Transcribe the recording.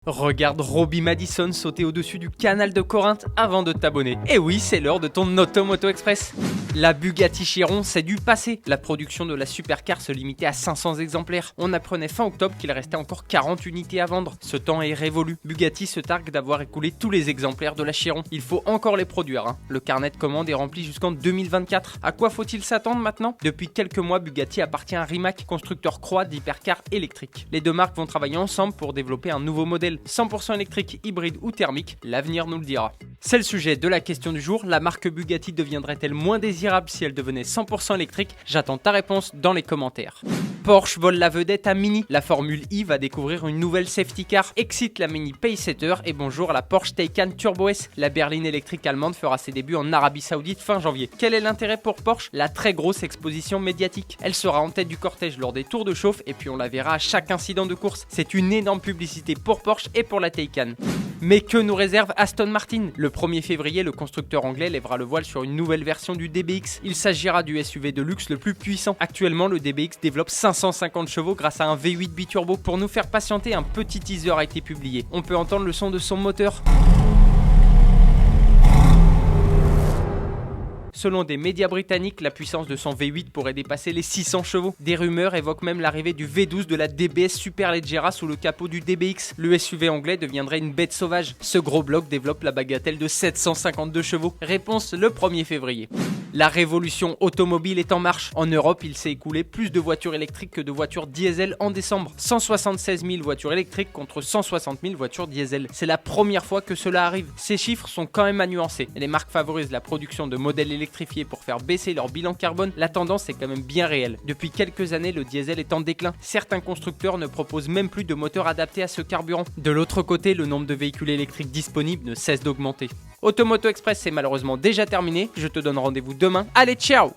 Regarde Robbie Madison sauter au-dessus du canal de Corinthe avant de t'abonner. Et oui, c'est l'heure de ton Automoto Express. La Bugatti Chiron, c'est du passé. La production de la supercar se limitait à 500 exemplaires. On apprenait fin octobre qu'il restait encore 40 unités à vendre. Ce temps est révolu. Bugatti se targue d'avoir écoulé tous les exemplaires de la Chiron. Il faut encore les produire, hein. Le carnet de commandes est rempli jusqu'en 2024. À quoi faut-il s'attendre maintenant? Depuis quelques mois, Bugatti appartient à Rimac, constructeur croate d'hypercars électriques. Les deux marques vont travailler ensemble pour développer un nouveau modèle. 100% électrique, hybride ou thermique, l'avenir nous le dira. C'est le sujet de la question du jour, la marque Bugatti deviendrait-elle moins désirable si elle devenait 100% électrique? J'attends ta réponse dans les commentaires. Porsche vole la vedette à Mini. La Formule I va découvrir une nouvelle safety car. Excite la Mini Pacesetter et bonjour à la Porsche Taycan Turbo S. La berline électrique allemande fera ses débuts en Arabie Saoudite fin janvier. Quel est l'intérêt pour Porsche? La très grosse exposition médiatique. Elle sera en tête du cortège lors des tours de chauffe et puis on la verra à chaque incident de course. C'est une énorme publicité pour Porsche et pour la Taycan. Mais que nous réserve Aston Martin? Le 1er février, le constructeur anglais lèvera le voile sur une nouvelle version du DBX. Il s'agira du SUV de luxe le plus puissant. Actuellement, le DBX développe 550 chevaux grâce à un V8 biturbo. Pour nous faire patienter, un petit teaser a été publié. On peut entendre le son de son moteur. Selon des médias britanniques, la puissance de son V8 pourrait dépasser les 600 chevaux. Des rumeurs évoquent même l'arrivée du V12 de la DBS Superleggera sous le capot du DBX. Le SUV anglais deviendrait une bête sauvage. Ce gros bloc développe la bagatelle de 752 chevaux. Réponse le 1er février. La révolution automobile est en marche. En Europe, il s'est écoulé plus de voitures électriques que de voitures diesel en décembre. 176 000 voitures électriques contre 160 000 voitures diesel. C'est la première fois que cela arrive. Ces chiffres sont quand même à nuancer. Les marques favorisent la production de modèles électrifiés pour faire baisser leur bilan carbone. La tendance est quand même bien réelle. Depuis quelques années, le diesel est en déclin. Certains constructeurs ne proposent même plus de moteurs adaptés à ce carburant. De l'autre côté, le nombre de véhicules électriques disponibles ne cesse d'augmenter. Automoto Express, c'est malheureusement déjà terminé. Je te donne rendez-vous demain. Allez, ciao!